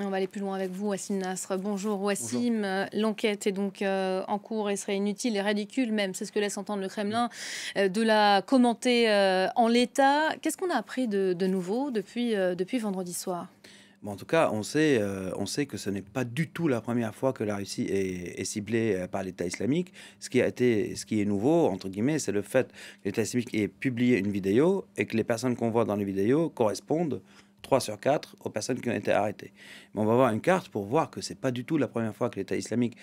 On va aller plus loin avec vous, Wassim Nasr. Bonjour Wassim. Bonjour. L'enquête est donc en cours et serait inutile et ridicule même, c'est ce que laisse entendre le Kremlin, de la commenter en l'état. Qu'est-ce qu'on a appris de nouveau depuis vendredi soir? Bon, en tout cas, on sait que ce n'est pas du tout la première fois que la Russie est ciblée par l'État islamique. Ce qui est nouveau, entre guillemets, c'est le fait que l'État islamique ait publié une vidéo et que les personnes qu'on voit dans les vidéos correspondent 3 sur 4 aux personnes qui ont été arrêtées. Mais on va voir une carte pour voir que c'est pas du tout la première fois que l'État islamique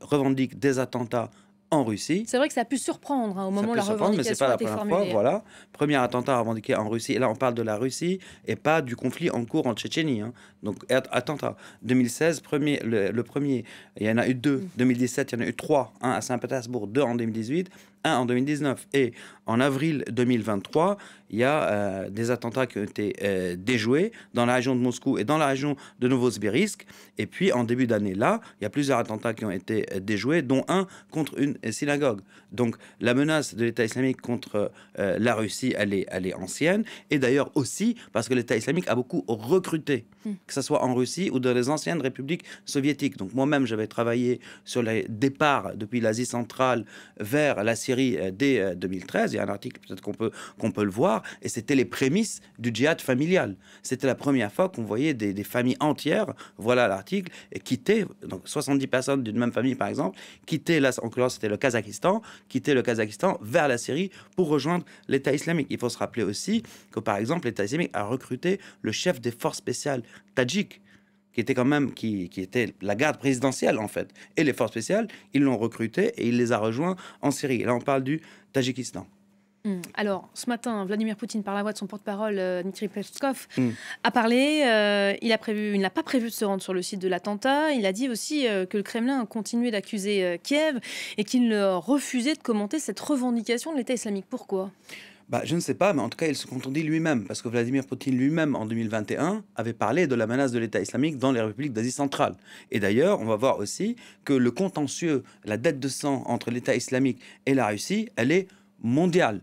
revendique des attentats en Russie. C'est vrai que ça a pu surprendre au moment où la Mais c'est revendication pas a la été première fois. formulée. Voilà, premier attentat revendiqué en Russie. Et là, on parle de la Russie et pas du conflit en cours en Tchétchénie. Hein. Donc, attentat 2016, le premier. Il y en a eu deux. 2017, il y en a eu trois. Un à Saint-Pétersbourg, deux en 2018, un en 2019. Et en avril 2023, il y a des attentats qui ont été déjoués dans la région de Moscou et dans la région de Novosibirsk. Et puis, en début d'année, là, il y a plusieurs attentats qui ont été déjoués, dont un contre une synagogue. Donc, la menace de l'État islamique contre la Russie, elle est ancienne. Et d'ailleurs aussi parce que l'État islamique a beaucoup recruté, que ce soit en Russie ou dans les anciennes républiques soviétiques. Donc, moi-même, j'avais travaillé sur les départs depuis l'Asie centrale vers la Syrie dès 2013. Il y a un article, peut-être qu'on peut le voir. Et c'était les prémices du djihad familial. C'était la première fois qu'on voyait des familles entières, voilà l'article, quitter, donc 70 personnes d'une même famille, par exemple, quitter, là, en l'occurrence, c'était le Kazakhstan, quitter le Kazakhstan vers la Syrie pour rejoindre l'État islamique. Il faut se rappeler aussi que, par exemple, l'État islamique a recruté le chef des forces spéciales tadjiques, qui était quand même qui était la garde présidentielle en fait. Et les forces spéciales, ils l'ont recruté et il les a rejoints en Syrie. Et là, on parle du Tadjikistan. Alors, ce matin, Vladimir Poutine, par la voix de son porte-parole, Dmitry Peskov, a parlé. Il n'a pas prévu de se rendre sur le site de l'attentat. Il a dit aussi que le Kremlin a continué d'accuser Kiev et qu'il refusait de commenter cette revendication de l'État islamique. Pourquoi ? Je ne sais pas, mais en tout cas, il se contredit lui-même, parce que Vladimir Poutine lui-même, en 2021, avait parlé de la menace de l'État islamique dans les républiques d'Asie centrale. Et d'ailleurs, on va voir aussi que le contentieux, la dette de sang entre l'État islamique et la Russie, elle est mondiale.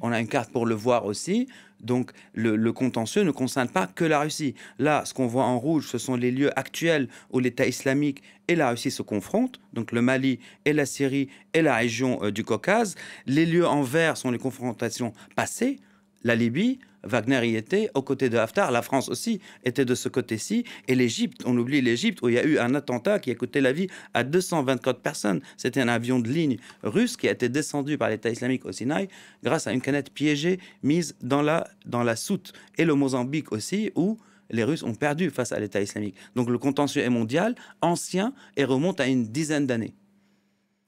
On a une carte pour le voir aussi. Donc, le contentieux ne concerne pas que la Russie. Là, ce qu'on voit en rouge, ce sont les lieux actuels où l'État islamique et la Russie se confrontent. Donc, le Mali et la Syrie et la région du Caucase. Les lieux en vert sont les confrontations passées. La Libye, Wagner y était, aux côtés de Haftar. La France aussi était de ce côté-ci. Et l'Égypte, on oublie l'Égypte, où il y a eu un attentat qui a coûté la vie à 224 personnes. C'était un avion de ligne russe qui a été descendu par l'État islamique au Sinaï grâce à une canette piégée mise dans la soute. Et le Mozambique aussi, où les Russes ont perdu face à l'État islamique. Donc le contentieux est mondial, ancien, et remonte à une dizaine d'années.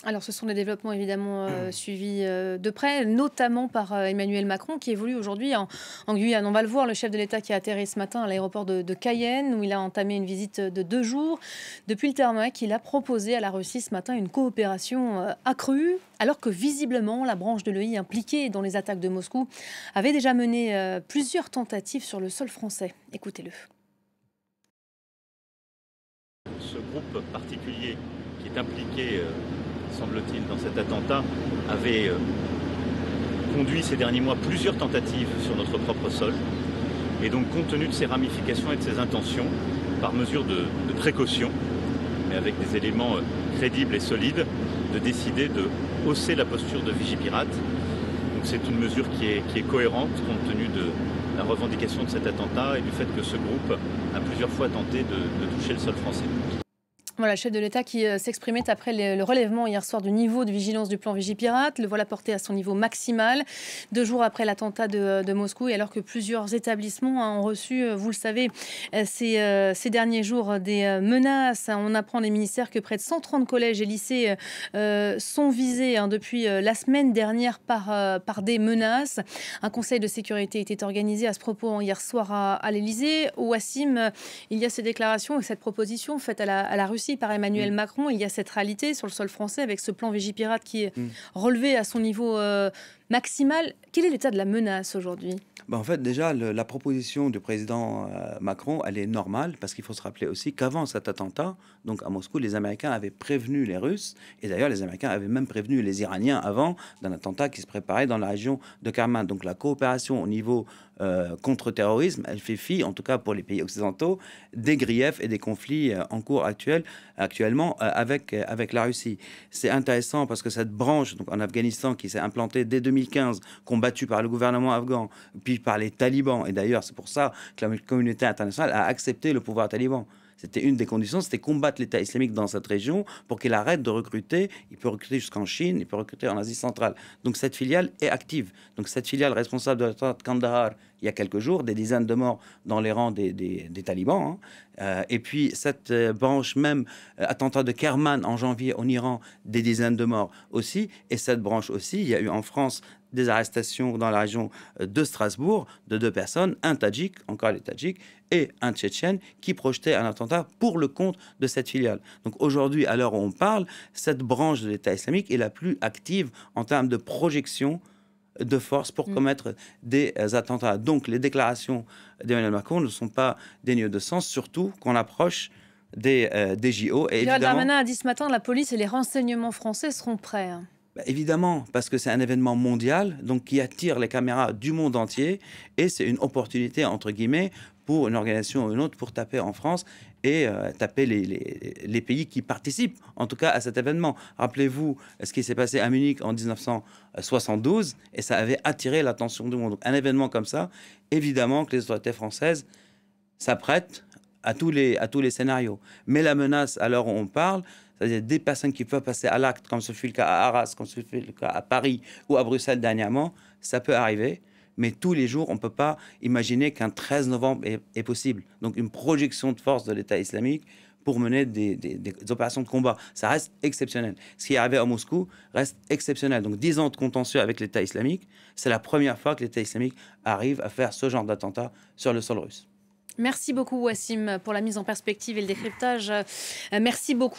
Alors, ce sont des développements évidemment suivis de près, notamment par Emmanuel Macron, qui évolue aujourd'hui en Guyane. On va le voir, le chef de l'État qui a atterri ce matin à l'aéroport de Cayenne, où il a entamé une visite de 2 jours. Depuis le tarmac, il a proposé à la Russie ce matin une coopération accrue, alors que visiblement, la branche de l'EI impliquée dans les attaques de Moscou avait déjà mené plusieurs tentatives sur le sol français. Écoutez-le. Ce groupe particulier qui est impliqué, semble-t-il, dans cet attentat, avait conduit ces derniers mois plusieurs tentatives sur notre propre sol. Et donc, compte tenu de ses ramifications et de ses intentions, par mesure de précaution, mais avec des éléments crédibles et solides, de décider de hausser la posture de Vigipirate. Donc c'est une mesure qui est cohérente compte tenu de la revendication de cet attentat et du fait que ce groupe a plusieurs fois tenté de toucher le sol français. Voilà, le chef de l'État qui s'exprimait après le relèvement hier soir du niveau de vigilance du plan Vigipirate. Le voilà porté à son niveau maximal, 2 jours après l'attentat de Moscou, et alors que plusieurs établissements ont reçu, vous le savez, ces derniers jours, des menaces. On apprend des ministères que près de 130 collèges et lycées sont visés depuis la semaine dernière par des menaces. Un conseil de sécurité était organisé à ce propos hier soir à l'Élysée. Wassim, il y a ces déclarations et cette proposition faite à la Russie par Emmanuel Macron. Il y a cette réalité sur le sol français avec ce plan Vigipirate qui est relevé à son niveau maximale. Quel est l'état de la menace aujourd'hui? Ben, en fait, déjà, la proposition du président Macron, elle est normale parce qu'il faut se rappeler aussi qu'avant cet attentat, donc à Moscou, les Américains avaient prévenu les Russes et d'ailleurs les Américains avaient même prévenu les Iraniens avant d'un attentat qui se préparait dans la région de Kerman. Donc la coopération au niveau contre-terrorisme, elle fait fi, en tout cas pour les pays occidentaux, des griefs et des conflits en cours actuellement avec la Russie. C'est intéressant parce que cette branche donc en Afghanistan qui s'est implantée dès 2015, combattue par le gouvernement afghan, puis par les talibans, et d'ailleurs c'est pour ça que la communauté internationale a accepté le pouvoir taliban. C'était une des conditions, c'était combattre l'État islamique dans cette région pour qu'il arrête de recruter. Il peut recruter jusqu'en Chine, il peut recruter en Asie centrale. Donc cette filiale est active. Donc cette filiale responsable de l'attentat de Kandahar, il y a quelques jours, des dizaines de morts dans les rangs des talibans. Et puis cette branche même, attentat de Kerman en janvier en Iran, des dizaines de morts aussi. Et cette branche aussi, il y a eu en France des arrestations dans la région de Strasbourg de 2 personnes, un Tadjik, encore les Tadjiks, et un Tchétchène qui projetait un attentat pour le compte de cette filiale. Donc aujourd'hui, à l'heure où on parle, cette branche de l'État islamique est la plus active en termes de projection de force pour commettre des attentats. Donc les déclarations d'Emmanuel Macron ne sont pas dénuées de sens, surtout qu'on approche des JO. Et Gérald Darmanin a dit ce matin, la police et les renseignements français seront prêts. Évidemment, parce que c'est un événement mondial, donc qui attire les caméras du monde entier, et c'est une opportunité, entre guillemets, pour une organisation ou une autre, pour taper en France et taper les pays qui participent, en tout cas, à cet événement. Rappelez-vous ce qui s'est passé à Munich en 1972, et ça avait attiré l'attention du monde. Donc, un événement comme ça, évidemment que les autorités françaises s'apprêtent à tous les scénarios. Mais la menace, à l'heure où on parle, c'est-à-dire des personnes qui peuvent passer à l'acte, comme ce fut le cas à Arras, comme ce fut le cas à Paris ou à Bruxelles dernièrement, ça peut arriver. Mais tous les jours, on ne peut pas imaginer qu'un 13 novembre est possible. Donc une projection de force de l'État islamique pour mener des opérations de combat. Ça reste exceptionnel. Ce qui est arrivé à Moscou reste exceptionnel. Donc 10 ans de contentieux avec l'État islamique, c'est la première fois que l'État islamique arrive à faire ce genre d'attentat sur le sol russe. Merci beaucoup Wassim pour la mise en perspective et le décryptage. Merci beaucoup.